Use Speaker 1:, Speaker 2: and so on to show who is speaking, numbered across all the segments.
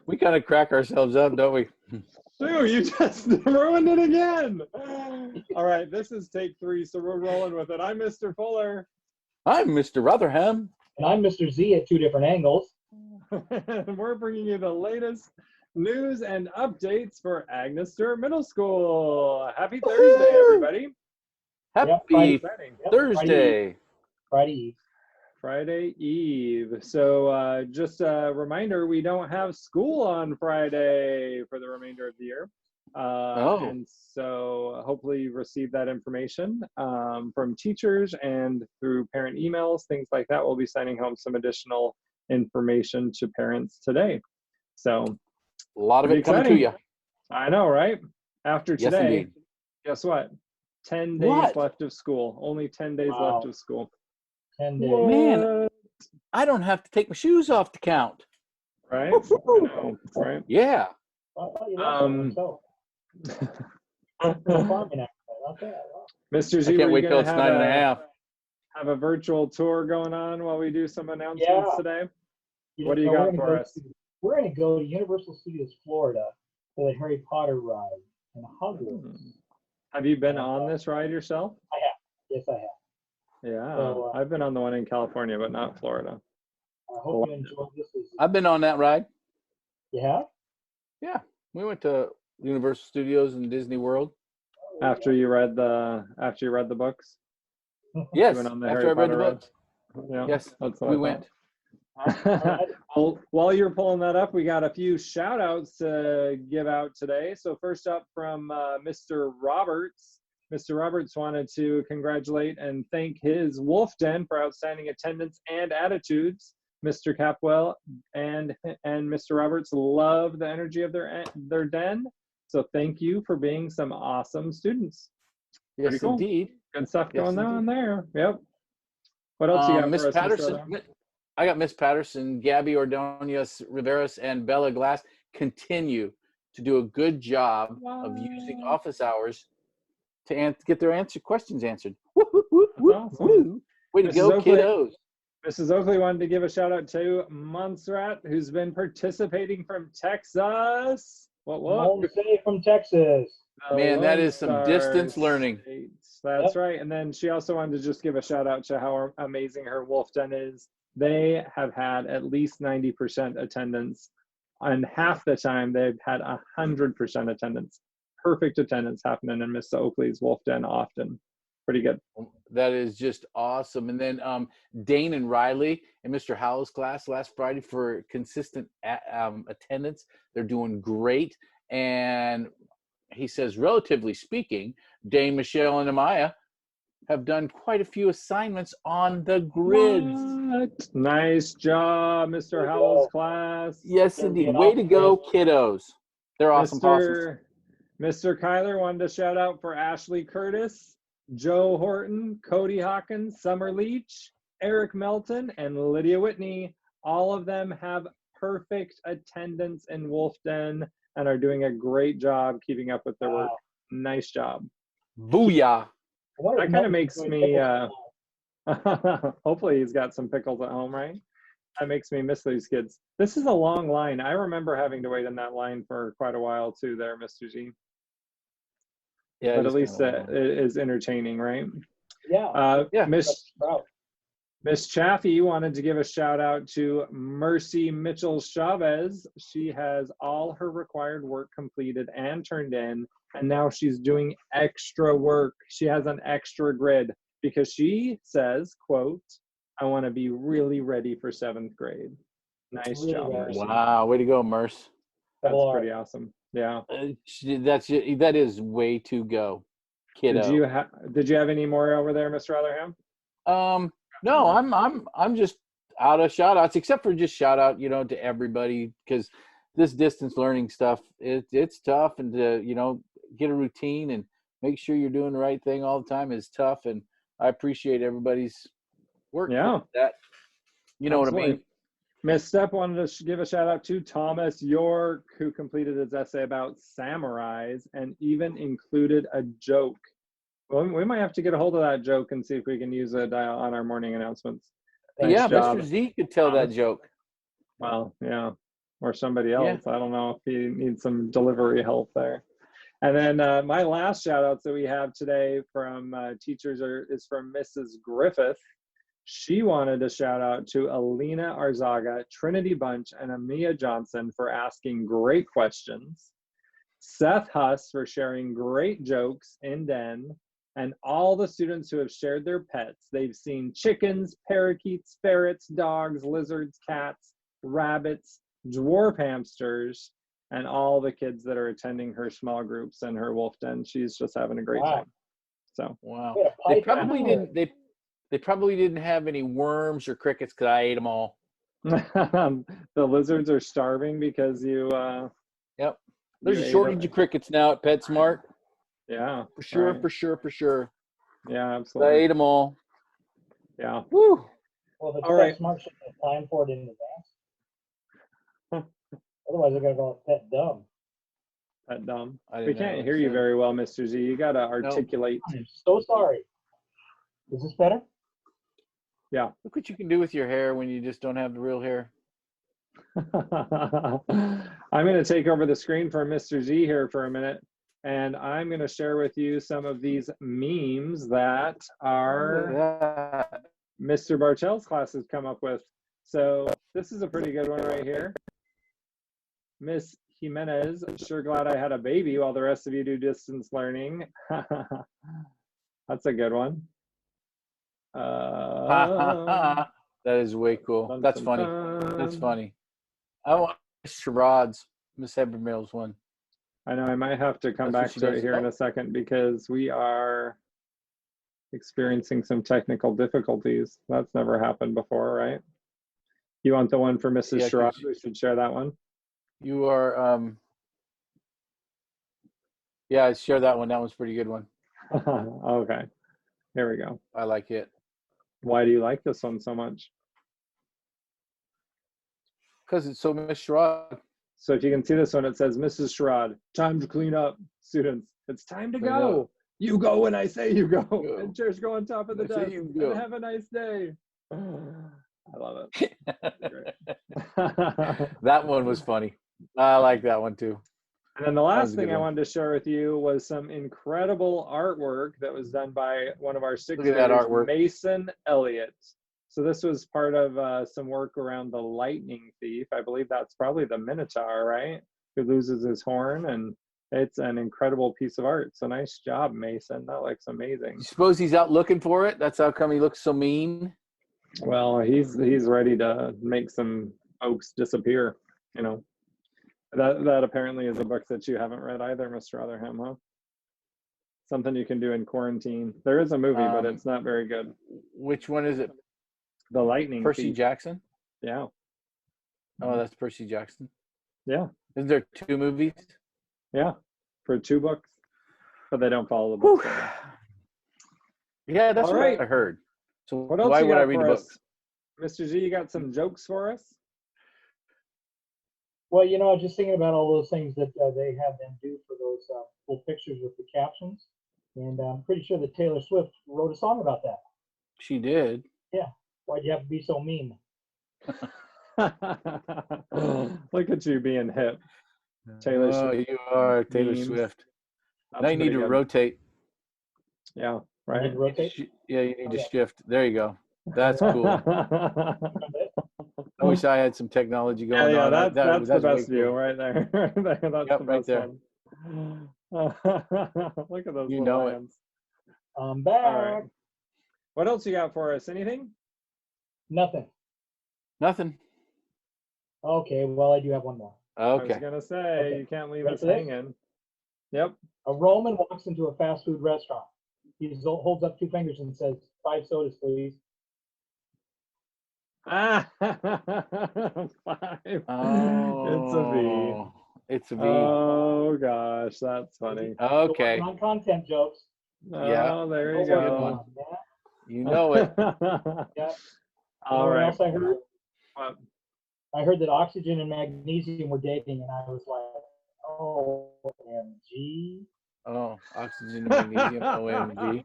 Speaker 1: We kind of crack ourselves up, don't we?
Speaker 2: Sue, you just ruined it again. All right, this is take 3, so we're rolling with it. I'm Mr. Fuller.
Speaker 1: I'm Mr. Rotherham.
Speaker 3: And I'm Mr. Z at 2 different angles.
Speaker 2: And we're bringing you the latest news and updates for Agnes Stewart Middle School. Happy Thursday, everybody.
Speaker 1: Happy
Speaker 2: Exciting.
Speaker 1: Thursday.
Speaker 3: Friday Eve.
Speaker 2: Friday Eve. So just a reminder, we don't have school on Friday for the remainder of the year. And so hopefully you received that information from teachers and through parent emails, things like that. We'll be sending home some additional information to parents today. So
Speaker 1: A lot of it coming to you.
Speaker 2: I know, right? After
Speaker 1: Yes,
Speaker 2: today,
Speaker 1: indeed.
Speaker 2: guess what? 10 days
Speaker 1: What?
Speaker 2: left of school. Only 10 days
Speaker 3: Wow.
Speaker 2: left of school.
Speaker 3: 10 days.
Speaker 1: Man, I don't have to take my shoes off to count.
Speaker 2: Right? I know, right?
Speaker 1: Yeah.
Speaker 3: I thought you left so. Okay.
Speaker 2: Mr.
Speaker 1: I
Speaker 2: Z,
Speaker 1: can't
Speaker 2: were
Speaker 1: wait
Speaker 2: you
Speaker 1: till
Speaker 2: going
Speaker 1: it's
Speaker 2: to
Speaker 1: 9:30.
Speaker 2: have a virtual tour going on while we do some announcements today? What do you got for us?
Speaker 3: We're going to go to Universal Studios Florida for the Harry Potter ride in Hogwarts.
Speaker 2: Have you been on this ride yourself?
Speaker 3: I have. Yes, I have.
Speaker 2: Yeah,
Speaker 3: So,
Speaker 2: I've been on the one in California, but not Florida.
Speaker 3: I hope you enjoyed this.
Speaker 1: I've been on that ride.
Speaker 3: You have?
Speaker 1: Yeah. We went to Universal Studios and Disney World.
Speaker 2: After you read the books?
Speaker 1: Yes.
Speaker 2: You went on the
Speaker 1: After
Speaker 2: Harry
Speaker 1: I read the
Speaker 2: Potter ride?
Speaker 1: books.
Speaker 2: Yeah,
Speaker 1: Yes.
Speaker 2: that's what
Speaker 1: We
Speaker 2: I
Speaker 1: went.
Speaker 2: thought. Well, while you're pulling that up, we got a few shout outs to give out today. So first up from Mr. Roberts. Mr. Roberts wanted to congratulate and thank his Wolf Den for outstanding attendance and attitudes. Mr. Capwell and Mr. Roberts love the energy of their den. So thank you for being some awesome students.
Speaker 1: Yes,
Speaker 2: cool.
Speaker 1: indeed.
Speaker 2: Good stuff
Speaker 1: Yes,
Speaker 2: going on
Speaker 1: indeed.
Speaker 2: there. Yep. What else you got
Speaker 1: Miss
Speaker 2: for us, Mr.
Speaker 1: Patterson.
Speaker 2: Rotherham?
Speaker 1: I got Miss Patterson, Gabby Ordonez Riveras, and Bella Glass continue to do a good job of using office hours to get their questions answered. Woo, woo, woo, woo,
Speaker 2: awesome.
Speaker 1: woo. Way to
Speaker 2: Mrs.
Speaker 1: go,
Speaker 2: Oakley.
Speaker 1: kiddos.
Speaker 2: Mrs. Oakley wanted to give a shout out to Montserrat, who's been participating from Texas. What?
Speaker 3: Home City from Texas.
Speaker 1: Man, that is some
Speaker 2: Lone
Speaker 1: distance
Speaker 2: Star
Speaker 1: learning.
Speaker 2: State. That's right. And then she also wanted to just give a shout out to how amazing her Wolf Den is. They have had at least 90% attendance, and half the time they've had 100% attendance. Perfect attendance happening in Miss Oakley's Wolf Den often. Pretty good.
Speaker 1: That is just awesome. And then Dane and Riley in Mr. Howell's class last Friday for consistent attendance. They're doing great. And he says, relatively speaking, Dane, Michelle, and Amaya have done quite a few assignments on the grids.
Speaker 2: What? Nice job, Mr. Howell's class.
Speaker 1: Yes, indeed. Way to go, kiddos. They're awesome.
Speaker 2: Mr. Kyler wanted to shout out for Ashley Curtis, Joe Horton, Cody Hawkins, Summer Leach, Eric Melton, and Lydia Whitney. All of them have perfect attendance in Wolf Den and are doing a great job keeping up with their work. Nice job.
Speaker 1: Booyah.
Speaker 2: That kind of makes me, hopefully he's got some pickles at home, right? That makes me miss these kids. This is a long line. I remember having to wait in that line for quite a while too there, Mr. G.
Speaker 1: Yeah,
Speaker 2: but at least it is entertaining, right?
Speaker 3: Yeah.
Speaker 2: Miss Chaffee wanted to give a shout out to Mercy Mitchell Chavez. She has all her required work completed and turned in, and now she's doing extra work. She has an extra grid because she says, quote, I want to be really ready for 7th grade. Nice job, Mercy.
Speaker 1: Wow, way to go, Merce.
Speaker 2: That's pretty awesome. Yeah.
Speaker 1: That is way to go, kiddo.
Speaker 2: Did you have any more over there, Mr. Rotherham?
Speaker 1: No, I'm just out of shout outs, except for just shout out, to everybody, because this distance learning stuff, it's tough, and to, get a routine and make sure you're doing the right thing all the time is tough. And I appreciate everybody's work.
Speaker 2: Yeah.
Speaker 1: That, you know
Speaker 2: Absolutely.
Speaker 1: what I mean?
Speaker 2: Miss Step wanted to give a shout out to Thomas York, who completed his essay about samurais and even included a joke. Well, we might have to get a hold of that joke and see if we can use it on our morning announcements. Nice job,
Speaker 1: Mr. Z could tell
Speaker 2: Thomas.
Speaker 1: that joke.
Speaker 2: Well, yeah. or somebody
Speaker 1: Yeah.
Speaker 2: else. I don't know if you need some delivery help there. And then my last shout outs that we have today from teachers is from Mrs. Griffith. She wanted to shout out to Alina Arzaga, Trinity Bunch, and Amia Johnson for asking great questions, Seth Huss for sharing great jokes in Den, and all the students who have shared their pets. They've seen chickens, parakeets, ferrets, dogs, lizards, cats, rabbits, dwarf hamsters, and all the kids that are attending her small groups and her wolf den. She's just having a great
Speaker 3: Wow.
Speaker 2: time. So
Speaker 1: Wow.
Speaker 3: We had a
Speaker 1: They
Speaker 3: python
Speaker 1: probably
Speaker 3: there.
Speaker 1: didn't. They probably didn't have any worms or crickets because I ate them all.
Speaker 2: the lizards are starving because you
Speaker 1: Yep.
Speaker 2: you
Speaker 1: There's a
Speaker 2: ate
Speaker 1: shortage
Speaker 2: it.
Speaker 1: of crickets now at PetSmart.
Speaker 2: Yeah,
Speaker 1: For sure.
Speaker 2: right.
Speaker 1: For sure. For sure.
Speaker 2: Yeah,
Speaker 1: I
Speaker 2: absolutely.
Speaker 1: ate them all.
Speaker 2: Yeah.
Speaker 1: Woo.
Speaker 3: Well, the
Speaker 2: All right.
Speaker 3: PetSmart should have time for it in advance. Otherwise, they're gonna go with Pet Dumb.
Speaker 2: That dumb.
Speaker 1: I
Speaker 2: We
Speaker 1: didn't know
Speaker 2: can't
Speaker 1: what
Speaker 2: hear
Speaker 1: it
Speaker 2: you
Speaker 1: said.
Speaker 2: very well, Mr. Z. You gotta articulate.
Speaker 3: I'm so sorry. Is this better?
Speaker 2: Yeah.
Speaker 1: Look what you can do with your hair when you just don't have the real hair.
Speaker 2: I'm going to take over the screen for Mr. Z here for a minute, and I'm going to share with you some of these memes that our Mr. Bartell's class has come up with. So this is a pretty good one right here. Miss Jimenez, sure glad I had a baby while the rest of you do distance learning. That's a good one.
Speaker 1: That is way cool.
Speaker 2: Dun,
Speaker 1: That's
Speaker 2: dun,
Speaker 1: funny.
Speaker 2: dun.
Speaker 1: That's funny. I want charades. Miss Habermill's one.
Speaker 2: I know I might have to come
Speaker 1: That's what
Speaker 2: back
Speaker 1: she
Speaker 2: to it
Speaker 1: does.
Speaker 2: here in a second because we are experiencing some technical difficulties. That's never happened before, right? You want the one for Mrs.
Speaker 1: Yeah,
Speaker 2: Sherrod?
Speaker 1: 'cause
Speaker 2: We should share that one.
Speaker 1: You are yeah, share that one. That one's a pretty good one.
Speaker 2: Okay, here we go.
Speaker 1: I like it.
Speaker 2: Why do you like this one so much?
Speaker 1: Because it's so Miss Sherrod.
Speaker 2: So if you can see this one, it says, Mrs. Sherrod, time to clean up. Students, it's time to
Speaker 1: Clean
Speaker 2: go.
Speaker 1: up.
Speaker 2: You go when I say you go.
Speaker 1: Go.
Speaker 2: And chairs go on top of the
Speaker 1: I say
Speaker 2: desk.
Speaker 1: you go.
Speaker 2: And have a nice day. I love it.
Speaker 1: That one was funny. I like that one too.
Speaker 2: And then the
Speaker 1: was
Speaker 2: last
Speaker 1: a
Speaker 2: thing
Speaker 1: good
Speaker 2: I
Speaker 1: one.
Speaker 2: wanted to share with you was some incredible artwork that was done by one of our sixth
Speaker 1: Look at that
Speaker 2: graders,
Speaker 1: artwork.
Speaker 2: Mason Elliott. So this was part of some work around the lightning thief. I believe that's probably the Minotaur, right? Who loses his horn, and it's an incredible piece of art. So nice job, Mason. That looks amazing.
Speaker 1: You suppose he's out looking for it? That's how come he looks so mean.
Speaker 2: Well, he's ready to make some oaks disappear, you know. That apparently is a book that you haven't read either, Mr. Rotherham, huh? Something you can do in quarantine. There is a movie, but it's not very good.
Speaker 1: Which one is it?
Speaker 2: The Lightning
Speaker 1: Percy
Speaker 2: Thief.
Speaker 1: Jackson?
Speaker 2: Yeah.
Speaker 1: Oh, that's Percy Jackson.
Speaker 2: Yeah.
Speaker 1: Isn't there 2 movies?
Speaker 2: Yeah. For 2 books. But they don't follow the books.
Speaker 1: Whew. Yeah, that's
Speaker 2: All
Speaker 1: what
Speaker 2: right.
Speaker 1: I heard. So
Speaker 2: What else
Speaker 1: why
Speaker 2: you
Speaker 1: would
Speaker 2: got
Speaker 1: I read
Speaker 2: for
Speaker 1: a
Speaker 2: us?
Speaker 1: book?
Speaker 2: Mr. Z, you got some jokes for us?
Speaker 3: Well, you know, I was just thinking about all those things that they have them do for those full pictures with the captions, and I'm pretty sure that Taylor Swift wrote a song about that.
Speaker 1: She did.
Speaker 3: Why'd you have to be so mean?
Speaker 2: Look at you being hip. Taylor
Speaker 1: Oh,
Speaker 2: Swift.
Speaker 1: you are Taylor
Speaker 2: memes.
Speaker 1: Swift.
Speaker 2: That's
Speaker 1: Now you need
Speaker 2: pretty
Speaker 1: to
Speaker 2: good.
Speaker 1: rotate.
Speaker 2: Yeah,
Speaker 3: Need
Speaker 2: right.
Speaker 3: to rotate?
Speaker 1: Yeah, you need to
Speaker 3: Okay.
Speaker 1: shift. There you go. That's cool. I wish I had some technology
Speaker 2: Yeah,
Speaker 1: going
Speaker 2: yeah,
Speaker 1: on.
Speaker 2: that's the
Speaker 1: way
Speaker 2: best view
Speaker 1: cool.
Speaker 2: right there. Right there. That's
Speaker 1: Yep,
Speaker 2: the
Speaker 1: right
Speaker 2: best
Speaker 1: there.
Speaker 2: one. Look at those
Speaker 1: You
Speaker 2: little
Speaker 1: know it.
Speaker 2: hands.
Speaker 3: I'm back.
Speaker 2: All right. What else you got for us? Anything?
Speaker 3: Nothing.
Speaker 1: Nothing.
Speaker 3: Okay, well, I do have one more.
Speaker 2: I was
Speaker 1: Okay.
Speaker 2: gonna say
Speaker 3: Okay.
Speaker 2: you can't leave
Speaker 3: Ready
Speaker 2: us
Speaker 3: for this?
Speaker 2: hanging. Yep.
Speaker 3: A Roman walks into a fast food restaurant. He holds up 2 fingers and says, 5 sodas, please.
Speaker 2: Ah, 5. It's a V.
Speaker 1: Oh, it's a V.
Speaker 2: Oh gosh, that's funny.
Speaker 1: Okay.
Speaker 3: Working on content jokes.
Speaker 1: Yeah.
Speaker 2: Oh, there
Speaker 3: Don't
Speaker 2: you
Speaker 3: worry
Speaker 1: Good
Speaker 3: about
Speaker 1: one.
Speaker 2: go.
Speaker 3: it, yeah.
Speaker 1: You know it.
Speaker 3: Yeah.
Speaker 2: All
Speaker 3: You know what
Speaker 2: right.
Speaker 3: else I heard?
Speaker 2: What?
Speaker 3: I heard that oxygen and magnesium were dating, and I was like, OMG.
Speaker 1: Oh, oxygen and magnesium. OMG.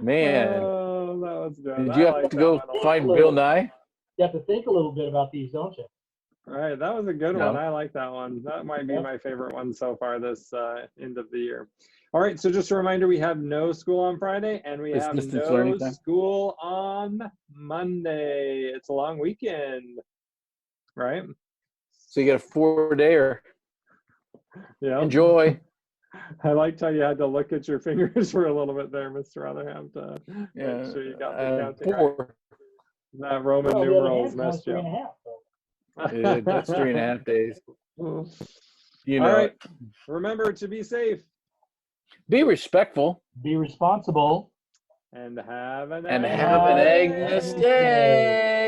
Speaker 1: Man.
Speaker 2: Oh, that was good.
Speaker 1: Did
Speaker 2: I
Speaker 1: you have
Speaker 2: like
Speaker 1: to
Speaker 2: that
Speaker 1: go
Speaker 2: one a lot.
Speaker 1: find Bill Nye?
Speaker 3: You have to think a little bit about these, don't you?
Speaker 2: All right, that was a good
Speaker 1: No.
Speaker 2: one. I like that one. That might be
Speaker 3: Yep.
Speaker 2: my favorite one so far this end of the year. All right, so just a reminder, we have no school on Friday and we
Speaker 1: It's
Speaker 2: have
Speaker 1: distance
Speaker 2: no
Speaker 1: learning time.
Speaker 2: school on Monday. It's a long weekend, right?
Speaker 1: So you get a 4-dayer.
Speaker 2: Yeah.
Speaker 1: Enjoy.
Speaker 2: I liked how you had to look at your fingers for a little bit there, Mr. Rotherham, to
Speaker 1: Yeah.
Speaker 2: make sure you got the counting right.
Speaker 1: 4.
Speaker 2: That Roman
Speaker 3: Well, on the other
Speaker 2: numerals
Speaker 3: hand, counts
Speaker 2: messed you
Speaker 3: 3.5.
Speaker 2: up.
Speaker 3: So.
Speaker 1: Yeah, that's 3.5 days. You know
Speaker 2: All right.
Speaker 1: it.
Speaker 2: Remember to be safe
Speaker 1: Be respectful
Speaker 3: Be responsible.
Speaker 2: and have an
Speaker 1: and
Speaker 3: Have
Speaker 1: have an
Speaker 3: an
Speaker 1: Agnes
Speaker 3: Agnes Day.
Speaker 1: Day.